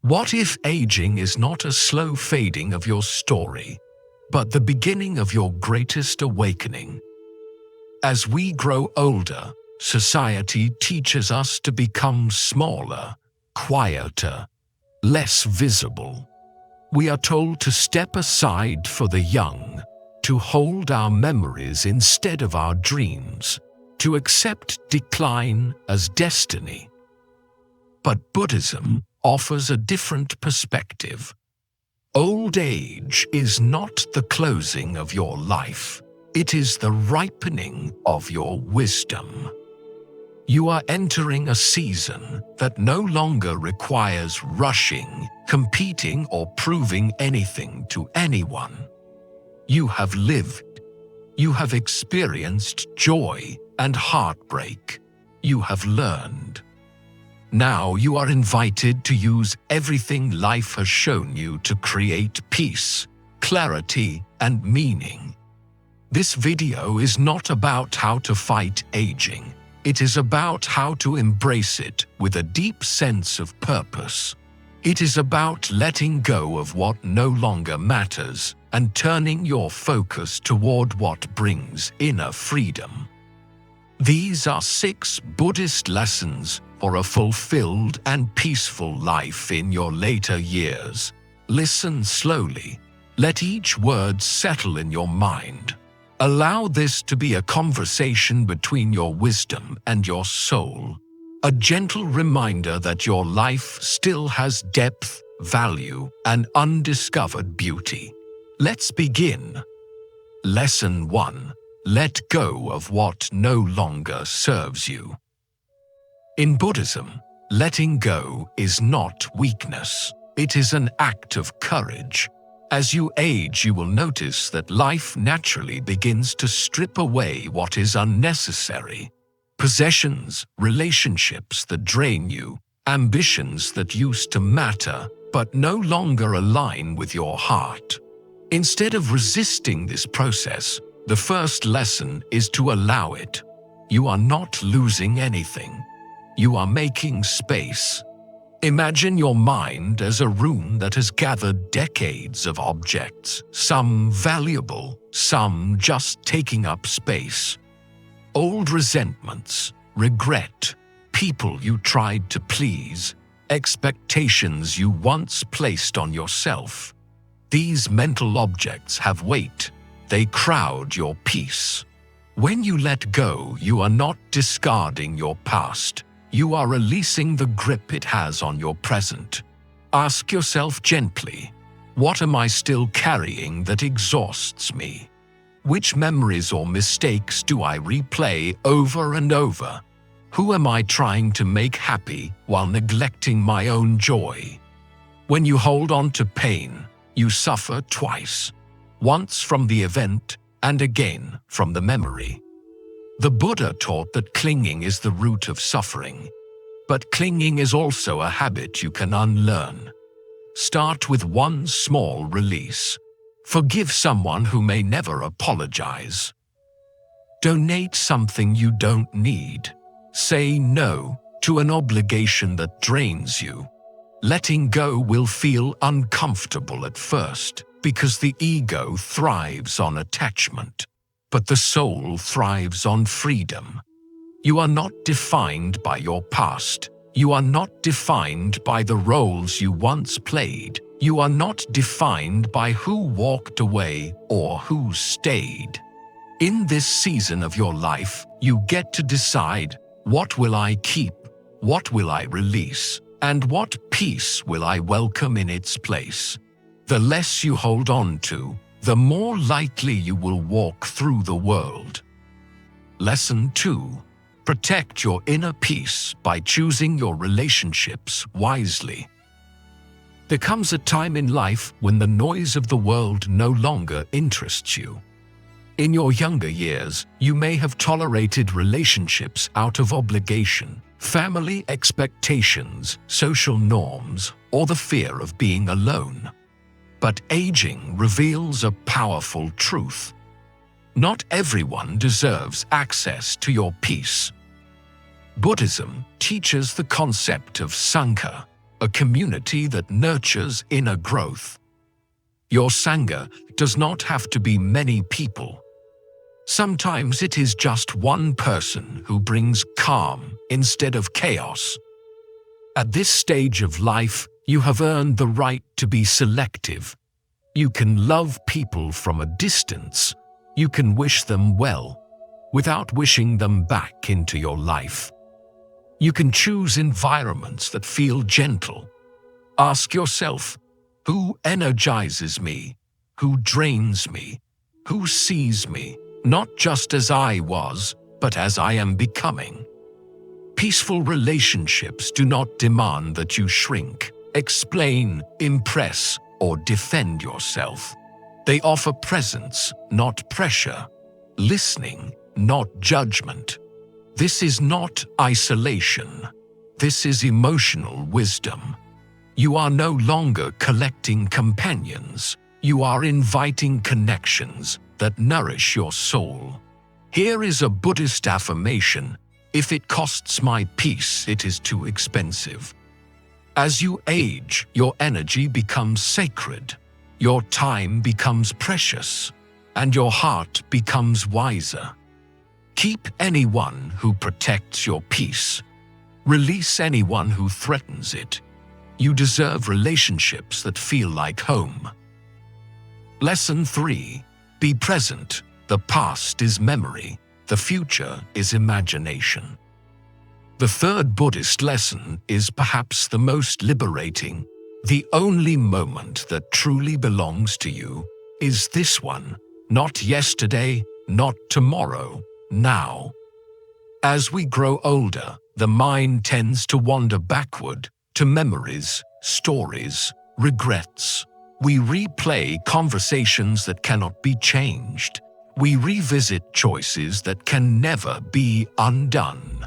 What if aging is not a slow fading of your story, but the beginning of your greatest awakening? As we grow older, society teaches us to become smaller, quieter, less visible. We are told to step aside for the young, to hold our memories instead of our dreams, to accept decline as destiny. But Buddhism offers a different perspective. Old age is not the closing of your life. It is the ripening of your wisdom. You are entering a season that no longer requires rushing, competing, or proving anything to anyone. You have lived. You have experienced joy and heartbreak. You have learned. Now you are invited to use everything life has shown you to create peace, clarity, and meaning. This video is not about how to fight aging. It is about how to embrace it with a deep sense of purpose. It is about letting go of what no longer matters and turning your focus toward what brings inner freedom. These are 6 Buddhist lessons for a fulfilled and peaceful life in your later years. Listen slowly. Let each word settle in your mind. Allow this to be a conversation between your wisdom and your soul, a gentle reminder that your life still has depth, value, and undiscovered beauty. Let's begin. Lesson 1. Let go of what no longer serves you. In Buddhism, letting go is not weakness. It is an act of courage. As you age, you will notice that life naturally begins to strip away what is unnecessary. Possessions, relationships that drain you, ambitions that used to matter but no longer align with your heart. Instead of resisting this process, the first lesson is to allow it. You are not losing anything. You are making space. Imagine your mind as a room that has gathered decades of objects, some valuable, some just taking up space. Old resentments, regret, people you tried to please, expectations you once placed on yourself. These mental objects have weight. They crowd your peace. When you let go, you are not discarding your past. You are releasing the grip it has on your present. Ask yourself gently, what am I still carrying that exhausts me? Which memories or mistakes do I replay over and over? Who am I trying to make happy while neglecting my own joy? When you hold on to pain, you suffer twice, once from the event and again from the memory. The Buddha taught that clinging is the root of suffering, but clinging is also a habit you can unlearn. Start with one small release. Forgive someone who may never apologize. Donate something you don't need. Say no to an obligation that drains you. Letting go will feel uncomfortable at first because the ego thrives on attachment. But the soul thrives on freedom. You are not defined by your past. You are not defined by the roles you once played. You are not defined by who walked away or who stayed. In this season of your life, you get to decide, what will I keep? What will I release? And what peace will I welcome in its place? The less you hold on to, the more likely you will walk through the world. Lesson 2. Protect your inner peace by choosing your relationships wisely. There comes a time in life when the noise of the world no longer interests you. In your younger years, you may have tolerated relationships out of obligation, family expectations, social norms, or the fear of being alone. But aging reveals a powerful truth. Not everyone deserves access to your peace. Buddhism teaches the concept of Sangha, a community that nurtures inner growth. Your Sangha does not have to be many people. Sometimes it is just one person who brings calm instead of chaos. At this stage of life, you have earned the right to be selective. You can love people from a distance. You can wish them well, without wishing them back into your life. You can choose environments that feel gentle. Ask yourself, who energizes me? Who drains me? Who sees me, not just as I was, but as I am becoming? Peaceful relationships do not demand that you shrink, explain, impress, or defend yourself. They offer presence, not pressure, listening, not judgment. This is not isolation. This is emotional wisdom. You are no longer collecting companions. You are inviting connections that nourish your soul. Here is a Buddhist affirmation: if it costs my peace, it is too expensive. As you age, your energy becomes sacred, your time becomes precious, and your heart becomes wiser. Keep anyone who protects your peace. Release anyone who threatens it. You deserve relationships that feel like home. Lesson 3. Be present. The past is memory. The future is imagination. The third Buddhist lesson is perhaps the most liberating. The only moment that truly belongs to you is this one, not yesterday, not tomorrow, now. As we grow older, the mind tends to wander backward to memories, stories, regrets. We replay conversations that cannot be changed. We revisit choices that can never be undone.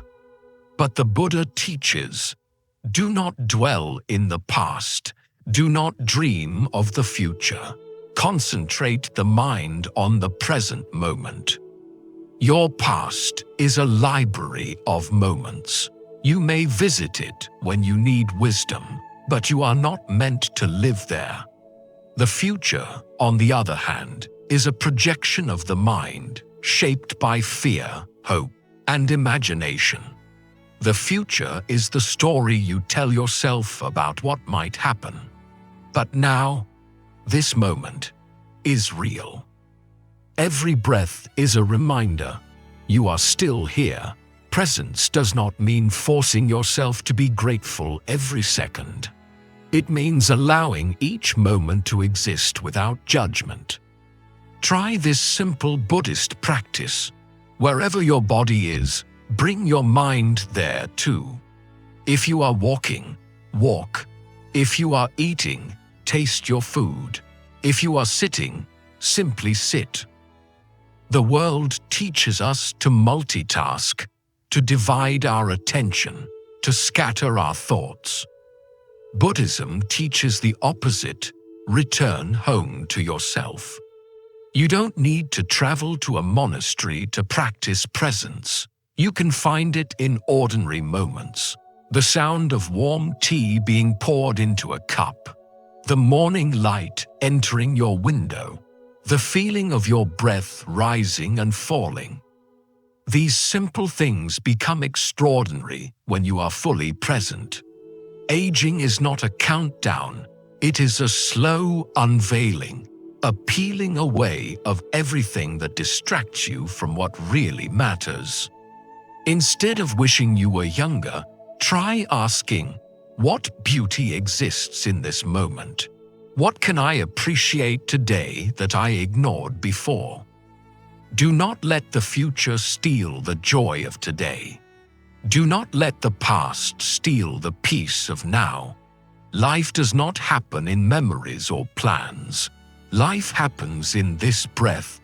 But the Buddha teaches, do not dwell in the past. Do not dream of the future. Concentrate the mind on the present moment. Your past is a library of moments. You may visit it when you need wisdom, but you are not meant to live there. The future, on the other hand, is a projection of the mind, shaped by fear, hope, and imagination. The future is the story you tell yourself about what might happen. But now, this moment is real. Every breath is a reminder. You are still here. Presence does not mean forcing yourself to be grateful every second. It means allowing each moment to exist without judgment. Try this simple Buddhist practice. Wherever your body is, bring your mind there too. If you are walking, walk. If you are eating, taste your food. If you are sitting, simply sit. The world teaches us to multitask, to divide our attention, to scatter our thoughts. Buddhism teaches the opposite: return home to yourself. You don't need to travel to a monastery to practice presence. You can find it in ordinary moments. The sound of warm tea being poured into a cup, the morning light entering your window, the feeling of your breath rising and falling. These simple things become extraordinary when you are fully present. Aging is not a countdown. It is a slow unveiling, a peeling away of everything that distracts you from what really matters. Instead of wishing you were younger, try asking, what beauty exists in this moment? What can I appreciate today that I ignored before? Do not let the future steal the joy of today. Do not let the past steal the peace of now. Life does not happen in memories or plans. Life happens in this breath,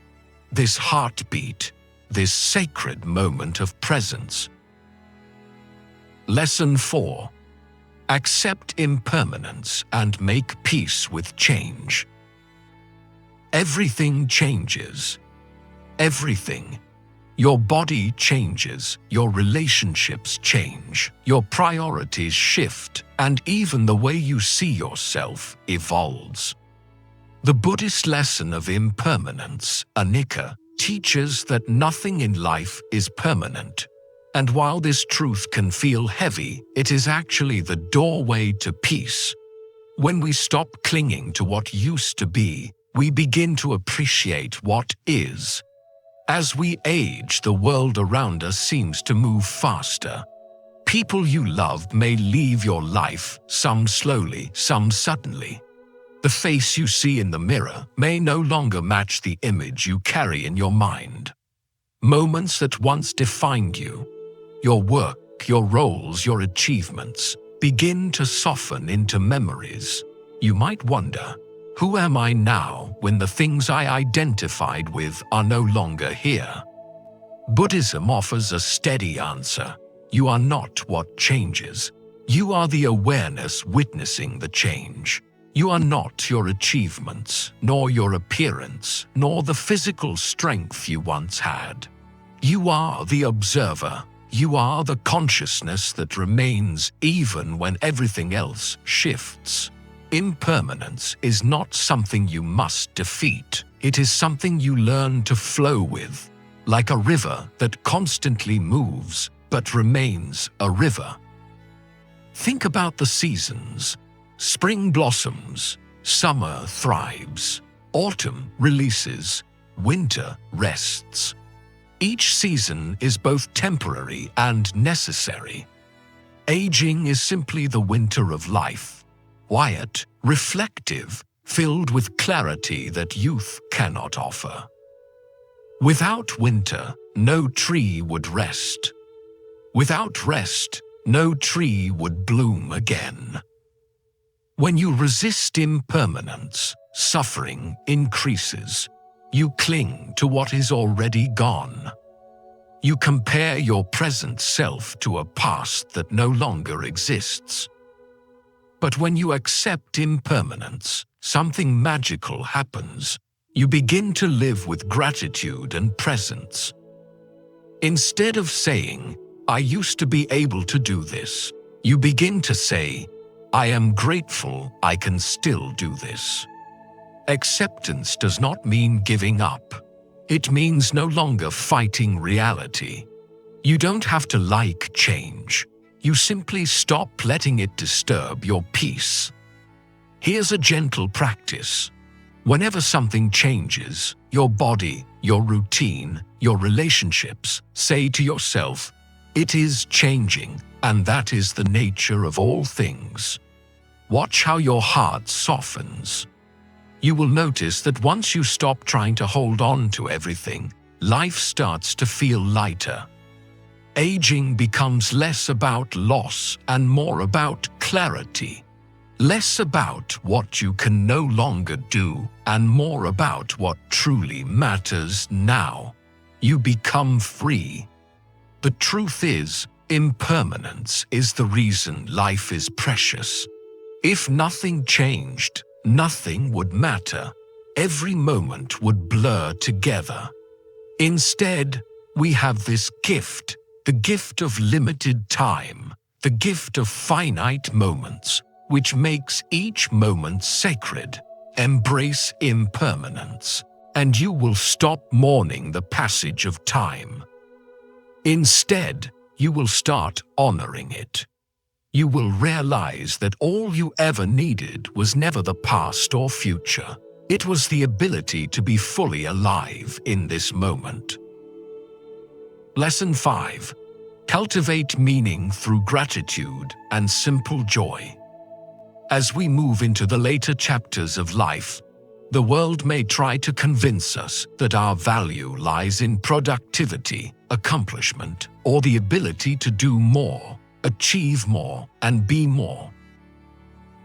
this heartbeat, this sacred moment of presence. Lesson 4. Accept impermanence and make peace with change. Everything changes. Everything. Your body changes, your relationships change, your priorities shift, and even the way you see yourself evolves. The Buddhist lesson of impermanence, anicca, teaches that nothing in life is permanent. And while this truth can feel heavy, it is actually the doorway to peace. When we stop clinging to what used to be, we begin to appreciate what is. As we age, the world around us seems to move faster. People you loved may leave your life, some slowly, some suddenly. The face you see in the mirror may no longer match the image you carry in your mind. Moments that once defined you, your work, your roles, your achievements, begin to soften into memories. You might wonder, who am I now when the things I identified with are no longer here? Buddhism offers a steady answer. You are not what changes. You are the awareness witnessing the change. You are not your achievements, nor your appearance, nor the physical strength you once had. You are the observer. You are the consciousness that remains even when everything else shifts. Impermanence is not something you must defeat. It is something you learn to flow with, like a river that constantly moves but remains a river. Think about the seasons. Spring blossoms, summer thrives, autumn releases, winter rests. Each season is both temporary and necessary. Aging is simply the winter of life, quiet, reflective, filled with clarity that youth cannot offer. Without winter, no tree would rest. Without rest, no tree would bloom again. When you resist impermanence, suffering increases. You cling to what is already gone. You compare your present self to a past that no longer exists. But when you accept impermanence, something magical happens. You begin to live with gratitude and presence. Instead of saying, "I used to be able to do this," you begin to say, "I am grateful I can still do this." Acceptance does not mean giving up. It means no longer fighting reality. You don't have to like change. You simply stop letting it disturb your peace. Here's a gentle practice. Whenever something changes, your body, your routine, your relationships, say to yourself, "It is changing, and that is the nature of all things." Watch how your heart softens. You will notice that once you stop trying to hold on to everything, life starts to feel lighter. Aging becomes less about loss and more about clarity. Less about what you can no longer do and more about what truly matters now. You become free. The truth is, impermanence is the reason life is precious. If nothing changed, nothing would matter. Every moment would blur together. Instead, we have this gift, the gift of limited time, the gift of finite moments, which makes each moment sacred. Embrace impermanence, and you will stop mourning the passage of time. Instead, you will start honoring it. You will realize that all you ever needed was never the past or future. It was the ability to be fully alive in this moment. Lesson 5. Cultivate meaning through gratitude and simple joy. As we move into the later chapters of life, the world may try to convince us that our value lies in productivity, accomplishment, or the ability to do more, achieve more, and be more.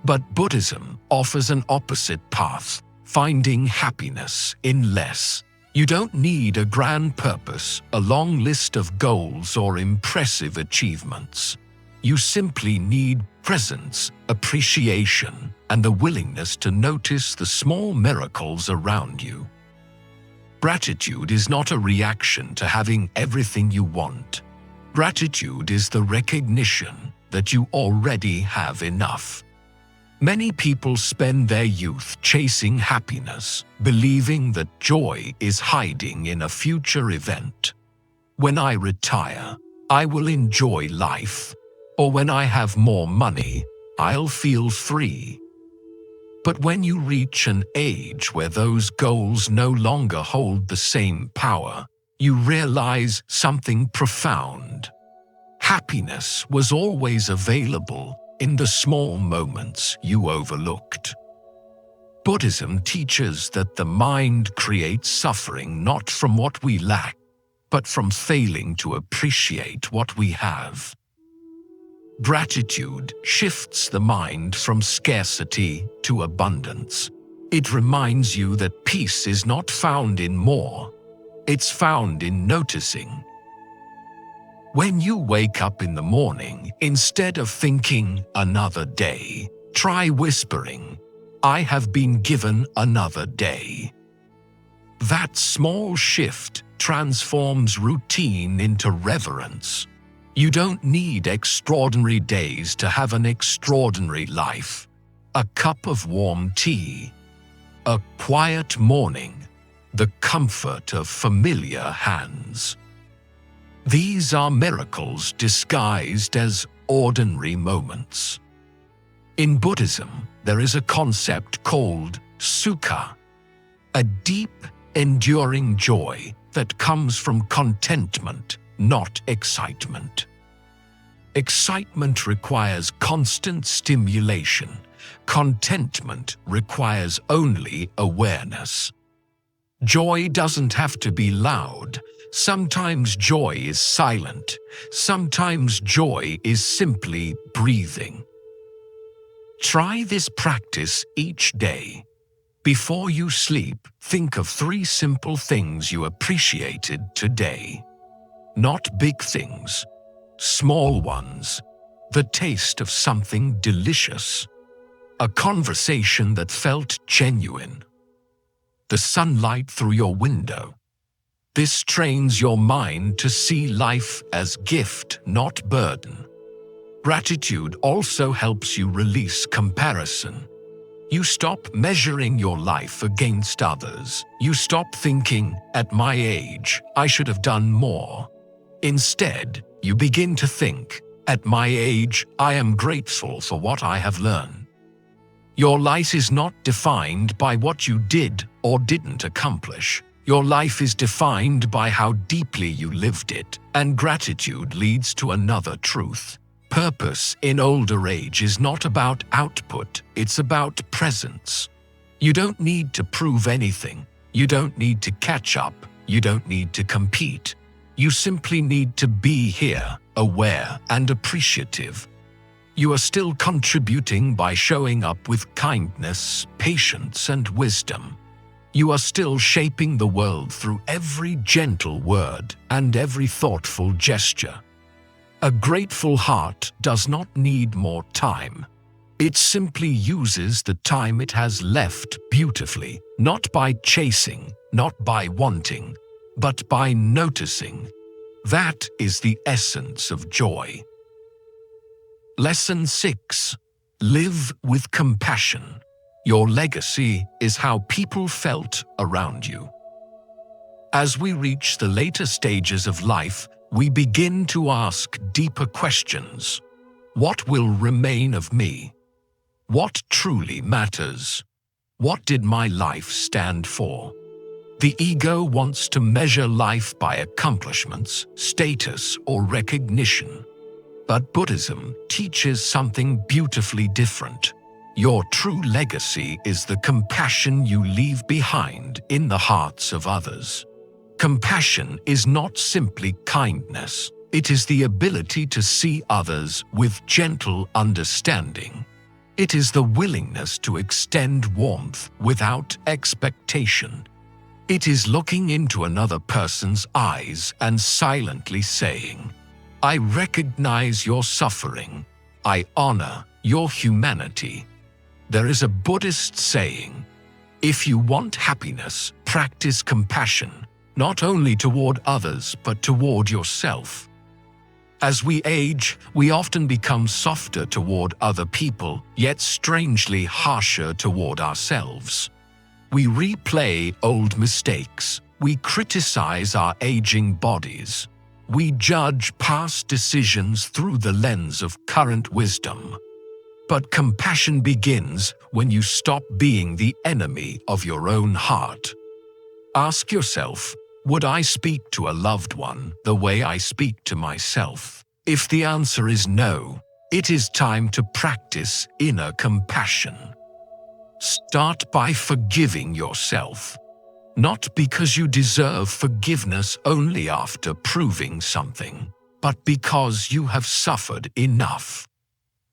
But Buddhism offers an opposite path, finding happiness in less. You don't need a grand purpose, a long list of goals, or impressive achievements. You simply need presence, appreciation, and the willingness to notice the small miracles around you. Gratitude is not a reaction to having everything you want. Gratitude is the recognition that you already have enough. Many people spend their youth chasing happiness, believing that joy is hiding in a future event. When I retire, I will enjoy life. Or when I have more money, I'll feel free. But when you reach an age where those goals no longer hold the same power, you realize something profound. Happiness was always available in the small moments you overlooked. Buddhism teaches that the mind creates suffering not from what we lack, but from failing to appreciate what we have. Gratitude shifts the mind from scarcity to abundance. It reminds you that peace is not found in more, it's found in noticing. When you wake up in the morning, instead of thinking, "another day," try whispering, "I have been given another day." That small shift transforms routine into reverence. You don't need extraordinary days to have an extraordinary life. A cup of warm tea, a quiet morning, the comfort of familiar hands. These are miracles disguised as ordinary moments. In Buddhism, there is a concept called sukha, a deep, enduring joy that comes from contentment, not excitement. Excitement requires constant stimulation. Contentment requires only awareness. Joy doesn't have to be loud. Sometimes joy is silent. Sometimes joy is simply breathing. Try this practice each day. Before you sleep, think of 3 simple things you appreciated today. Not big things, small ones. The taste of something delicious. A conversation that felt genuine. The sunlight through your window. This trains your mind to see life as gift, not burden. Gratitude also helps you release comparison. You stop measuring your life against others. You stop thinking, "At my age, I should have done more." Instead, you begin to think, "At my age, I am grateful for what I have learned." Your life is not defined by what you did or didn't accomplish. Your life is defined by how deeply you lived it, and gratitude leads to another truth. Purpose in older age is not about output, it's about presence. You don't need to prove anything. You don't need to catch up. You don't need to compete. You simply need to be here, aware and appreciative. You are still contributing by showing up with kindness, patience, and wisdom. You are still shaping the world through every gentle word and every thoughtful gesture. A grateful heart does not need more time. It simply uses the time it has left beautifully, not by chasing, not by wanting, but by noticing. That is the essence of joy. Lesson 6. Live with compassion. Your legacy is how people felt around you. As we reach the later stages of life, we begin to ask deeper questions. What will remain of me? What truly matters? What did my life stand for? The ego wants to measure life by accomplishments, status, or recognition. But Buddhism teaches something beautifully different. Your true legacy is the compassion you leave behind in the hearts of others. Compassion is not simply kindness. It is the ability to see others with gentle understanding. It is the willingness to extend warmth without expectation. It is looking into another person's eyes and silently saying, "I recognize your suffering. I honor your humanity." There is a Buddhist saying, "If you want happiness, practice compassion, not only toward others but toward yourself. As we age, we often become softer toward other people, yet strangely harsher toward ourselves. We replay old mistakes. We criticize our aging bodies. We judge past decisions through the lens of current wisdom. But compassion begins when you stop being the enemy of your own heart. Ask yourself, would I speak to a loved one the way I speak to myself? If the answer is no, it is time to practice inner compassion. Start by forgiving yourself. Not because you deserve forgiveness only after proving something, but because you have suffered enough.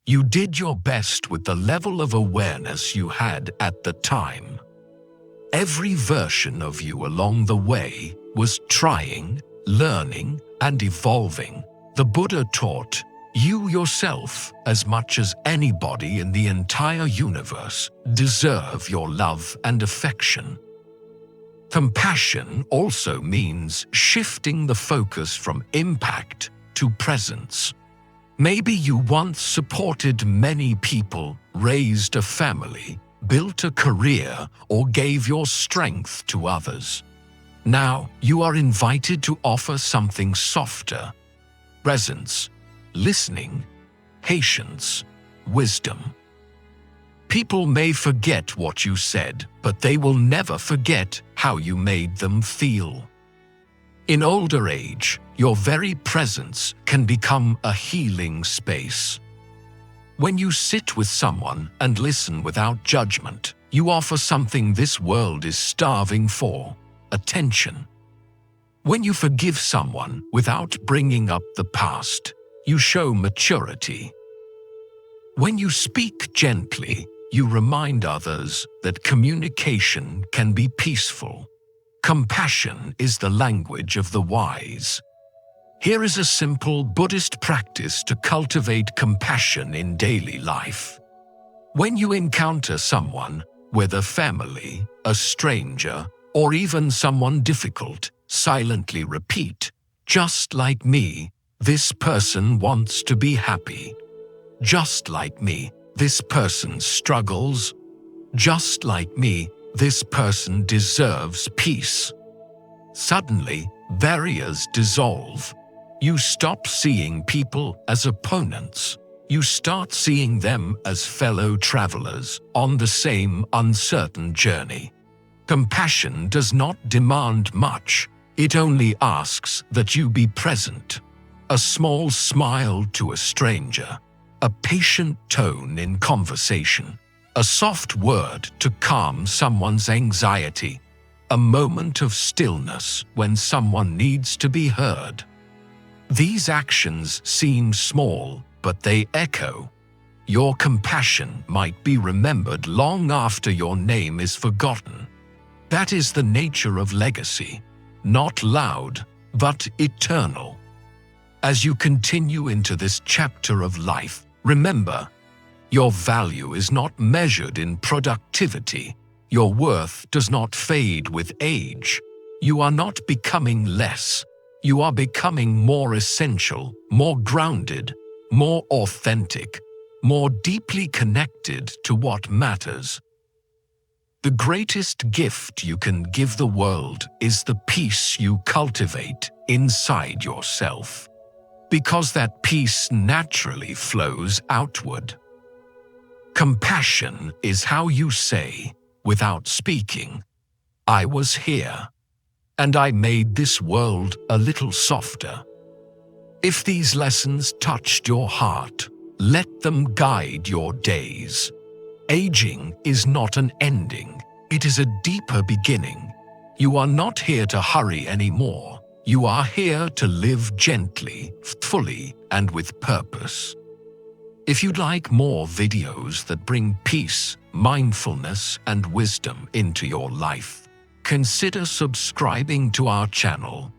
You did your best with the level of awareness you had at the time. Every version of you along the way was trying, learning, and evolving. The Buddha taught, you yourself, as much as anybody in the entire universe, deserve your love and affection. Compassion also means shifting the focus from impact to presence. Maybe you once supported many people, raised a family, built a career, or gave your strength to others. Now you are invited to offer something softer: presence, listening, patience, wisdom. People may forget what you said, but they will never forget how you made them feel. In older age, your very presence can become a healing space. When you sit with someone and listen without judgment, you offer something this world is starving for: attention. When you forgive someone without bringing up the past, you show maturity. When you speak gently, you remind others that communication can be peaceful. Compassion is the language of the wise. Here is a simple Buddhist practice to cultivate compassion in daily life. When you encounter someone, whether family, a stranger, or even someone difficult, silently repeat, just like me, this person wants to be happy. Just like me, this person struggles. Just like me, this person deserves peace. Suddenly, barriers dissolve. You stop seeing people as opponents. You start seeing them as fellow travelers on the same uncertain journey. Compassion does not demand much. It only asks that you be present. A small smile to a stranger, a patient tone in conversation, a soft word to calm someone's anxiety, a moment of stillness when someone needs to be heard. These actions seem small, but they echo. Your compassion might be remembered long after your name is forgotten. That is the nature of legacy, not loud, but eternal. As you continue into this chapter of life, remember, your value is not measured in productivity. Your worth does not fade with age. You are not becoming less. You are becoming more essential, more grounded, more authentic, more deeply connected to what matters. The greatest gift you can give the world is the peace you cultivate inside yourself, because that peace naturally flows outward. Compassion is how you say, without speaking, I was here, and I made this world a little softer. If these lessons touched your heart, let them guide your days. Aging is not an ending, it is a deeper beginning. You are not here to hurry anymore. You are here to live gently, fully, and with purpose. If you'd like more videos that bring peace, mindfulness, and wisdom into your life, consider subscribing to our channel.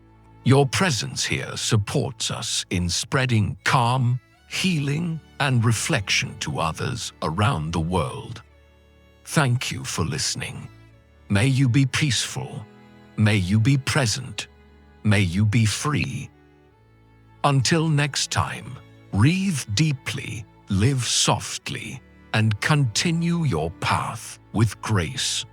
Your presence here supports us in spreading calm, healing, and reflection to others around the world. Thank you for listening. May you be peaceful. May you be present. May you be free. Until next time, breathe deeply, live softly, and continue your path with grace.